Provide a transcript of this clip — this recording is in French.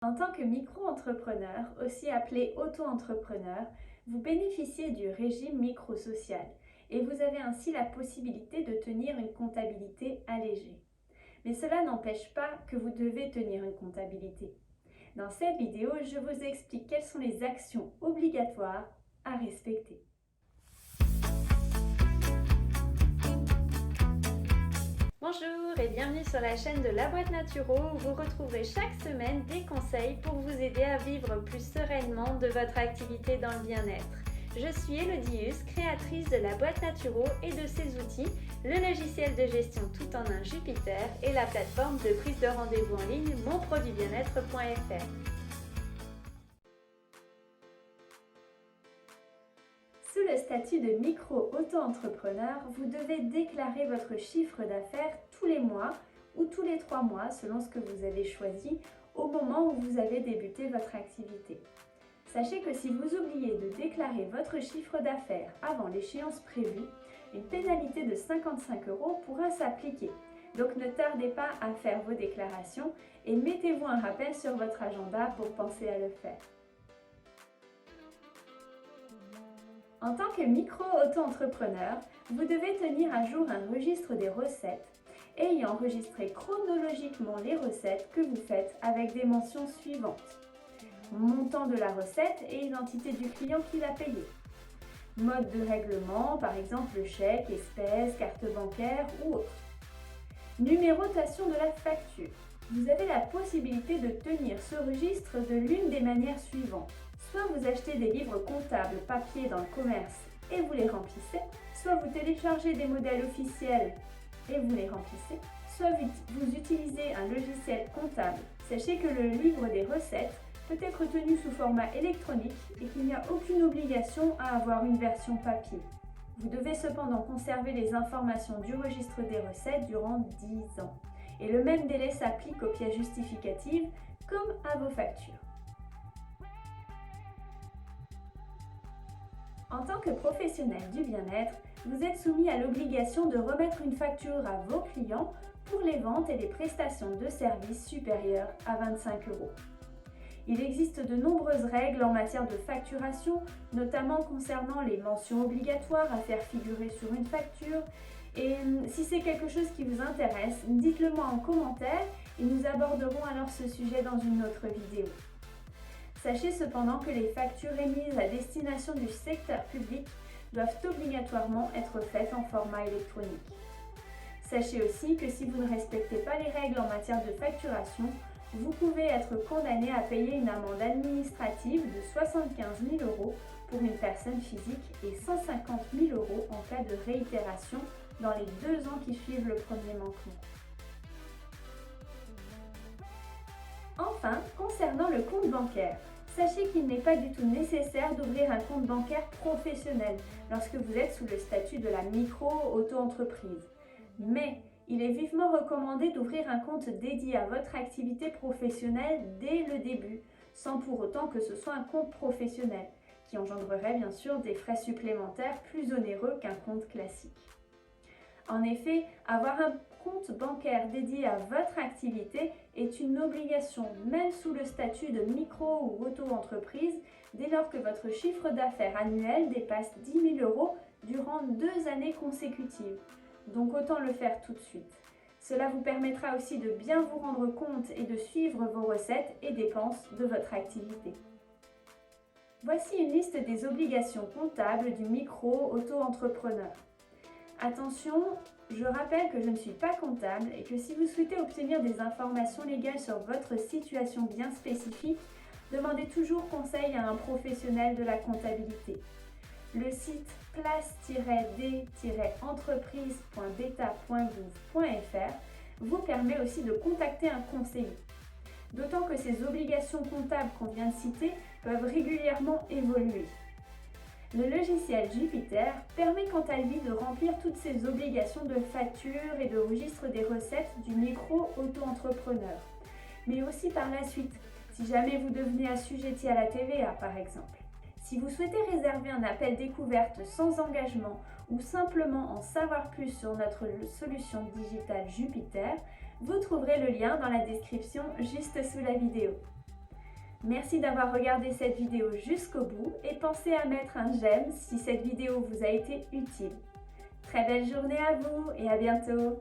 En tant que micro-entrepreneur, aussi appelé auto-entrepreneur, vous bénéficiez du régime microsocial et vous avez ainsi la possibilité de tenir une comptabilité allégée. Mais cela n'empêche pas que vous devez tenir une comptabilité. Dans cette vidéo, je vous explique quelles sont les actions obligatoires à respecter. Bonjour et bienvenue sur la chaîne de La Boîte Naturo où vous retrouverez chaque semaine des conseils pour vous aider à vivre plus sereinement de votre activité dans le bien-être. Je suis Elodie Hus, créatrice de La Boîte Naturo et de ses outils, le logiciel de gestion tout en un Jupiter et la plateforme de prise de rendez-vous en ligne monproduitbienêtre.fr. Sous le statut de micro-auto-entrepreneur, vous devez déclarer votre chiffre d'affaires tous les mois ou tous les 3 mois selon ce que vous avez choisi au moment où vous avez débuté votre activité. Sachez que si vous oubliez de déclarer votre chiffre d'affaires avant l'échéance prévue, une pénalité de 55 € pourra s'appliquer. Donc ne tardez pas à faire vos déclarations et mettez-vous un rappel sur votre agenda pour penser à le faire. En tant que micro-auto-entrepreneur, vous devez tenir à jour un registre des recettes et y enregistrer chronologiquement les recettes que vous faites avec des mentions suivantes. Montant de la recette et identité du client qui l'a payé. Mode de règlement, par exemple chèque, espèce, carte bancaire ou autre. Numérotation de la facture. Vous avez la possibilité de tenir ce registre de l'une des manières suivantes. Soit vous achetez des livres comptables papier dans le commerce et vous les remplissez, soit vous téléchargez des modèles officiels et vous les remplissez, soit vous utilisez un logiciel comptable. Sachez que le livre des recettes peut être tenu sous format électronique et qu'il n'y a aucune obligation à avoir une version papier. Vous devez cependant conserver les informations du registre des recettes durant 10 ans. Et le même délai s'applique aux pièces justificatives comme à vos factures. En tant que professionnel du bien-être, vous êtes soumis à l'obligation de remettre une facture à vos clients pour les ventes et les prestations de services supérieures à 25 €. Il existe de nombreuses règles en matière de facturation, notamment concernant les mentions obligatoires à faire figurer sur une facture. Et si c'est quelque chose qui vous intéresse, dites-le moi en commentaire et nous aborderons alors ce sujet dans une autre vidéo. Sachez cependant que les factures émises à destination du secteur public doivent obligatoirement être faites en format électronique. Sachez aussi que si vous ne respectez pas les règles en matière de facturation, vous pouvez être condamné à payer une amende administrative de 75 000 € pour une personne physique et 150 000 € en cas de réitération dans les 2 ans qui suivent le premier manquement. Enfin, concernant le compte bancaire, sachez qu'il n'est pas du tout nécessaire d'ouvrir un compte bancaire professionnel lorsque vous êtes sous le statut de la micro-auto-entreprise. Mais il est vivement recommandé d'ouvrir un compte dédié à votre activité professionnelle dès le début, sans pour autant que ce soit un compte professionnel, qui engendrerait bien sûr des frais supplémentaires plus onéreux qu'un compte classique. En effet, avoir un compte bancaire dédié à votre activité est une obligation, même sous le statut de micro ou auto-entreprise, dès lors que votre chiffre d'affaires annuel dépasse 10 000 € durant 2 années consécutives. Donc autant le faire tout de suite. Cela vous permettra aussi de bien vous rendre compte et de suivre vos recettes et dépenses de votre activité. Voici une liste des obligations comptables du micro-auto-entrepreneur. Attention, je rappelle que je ne suis pas comptable et que si vous souhaitez obtenir des informations légales sur votre situation bien spécifique, demandez toujours conseil à un professionnel de la comptabilité. Le site place-d-entreprise.beta.gouv.fr vous permet aussi de contacter un conseiller. D'autant que ces obligations comptables qu'on vient de citer peuvent régulièrement évoluer. Le logiciel Jupiter permet quant à lui de remplir toutes ces obligations de facture et de registre des recettes du micro-auto-entrepreneur, mais aussi par la suite, si jamais vous devenez assujetti à la TVA par exemple. Si vous souhaitez réserver un appel découverte sans engagement ou simplement en savoir plus sur notre solution digitale Jupiter, vous trouverez le lien dans la description juste sous la vidéo. Merci d'avoir regardé cette vidéo jusqu'au bout et pensez à mettre un j'aime si cette vidéo vous a été utile. Très belle journée à vous et à bientôt!